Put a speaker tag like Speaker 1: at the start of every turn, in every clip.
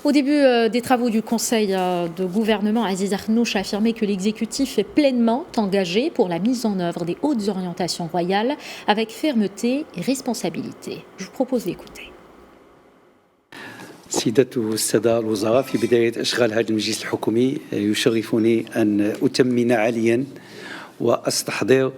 Speaker 1: Au début des travaux du Conseil de gouvernement, Aziz Arnouch a affirmé que l'exécutif est pleinement engagé pour la mise en œuvre des hautes orientations royales avec fermeté et responsabilité. Je vous propose d'écouter.
Speaker 2: سيدة السادة الوزراء، في بداية إشغال هذا المجلس الحكومي يشرفني أن أتمن عليا وأستحضر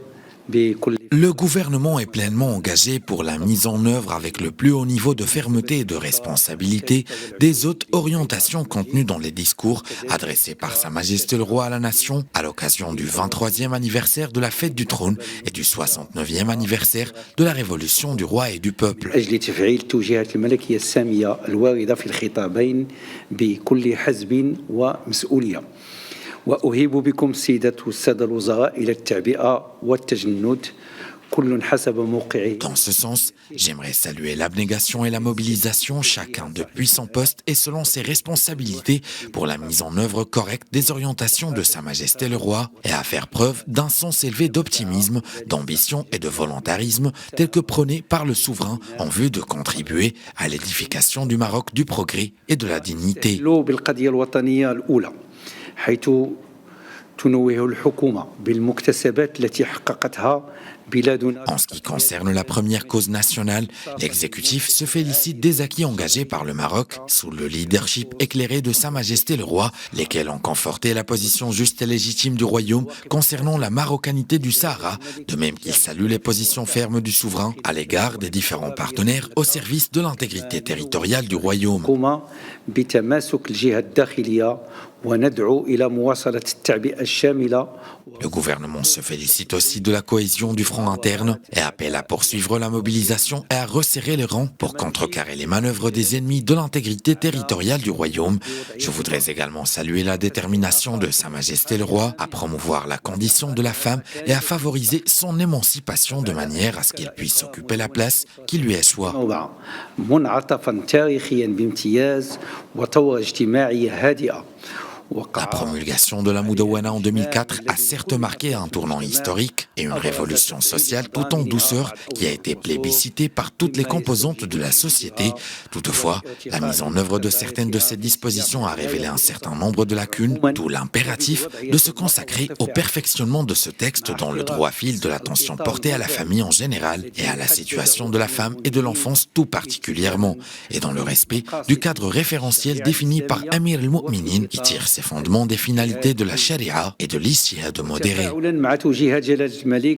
Speaker 2: بكل.
Speaker 3: Le gouvernement est pleinement engagé pour la mise en œuvre avec le plus haut niveau de fermeté et de responsabilité des hautes orientations contenues dans les discours adressés par Sa Majesté le Roi à la Nation à l'occasion du 23e anniversaire de la Fête du Trône et du 69e anniversaire de la Révolution du Roi et du Peuple.
Speaker 2: أجل تفعيل التوجيهات الملكية السامية الواردة في الخطابين بكل حزم ومسؤولية. وأهيب بكم سيدة والسادة الوزراء إلى التعبئة والتجند.
Speaker 3: Dans ce sens, j'aimerais saluer l'abnégation et la mobilisation, chacun depuis son poste et selon ses responsabilités, pour la mise en œuvre correcte des orientations de Sa Majesté le Roi et à faire preuve d'un sens élevé d'optimisme, d'ambition et de volontarisme tel que prôné par le souverain en vue de contribuer à l'édification du Maroc du progrès et de la dignité. En ce qui concerne la première cause nationale, l'exécutif se félicite des acquis engagés par le Maroc sous le leadership éclairé de Sa Majesté le Roi, lesquels ont conforté la position juste et légitime du royaume concernant la marocanité du Sahara, de même qu'il salue les positions fermes du souverain à l'égard des différents partenaires au service de l'intégrité territoriale du royaume. Le gouvernement se félicite aussi de la cohésion du front interne et appelle à poursuivre la mobilisation et à resserrer les rangs pour contrecarrer les manœuvres des ennemis de l'intégrité territoriale du royaume. Je voudrais également saluer la détermination de Sa Majesté le Roi à promouvoir la condition de la femme et à favoriser son émancipation de manière à ce qu'elle puisse occuper la place qui lui est choix. La promulgation de la Moudawana en 2004 a certes marqué un tournant historique et une révolution sociale tout en douceur qui a été plébiscitée par toutes les composantes de la société. Toutefois, la mise en œuvre de certaines de ces dispositions a révélé un certain nombre de lacunes, d'où l'impératif de se consacrer au perfectionnement de ce texte dans le droit fil de l'attention portée à la famille en général et à la situation de la femme et de l'enfance tout particulièrement, et dans le respect du cadre référentiel défini par Amir al-Mu'minin qui tire ses fondements des finalités de la charia et de l'ijtihad modéré.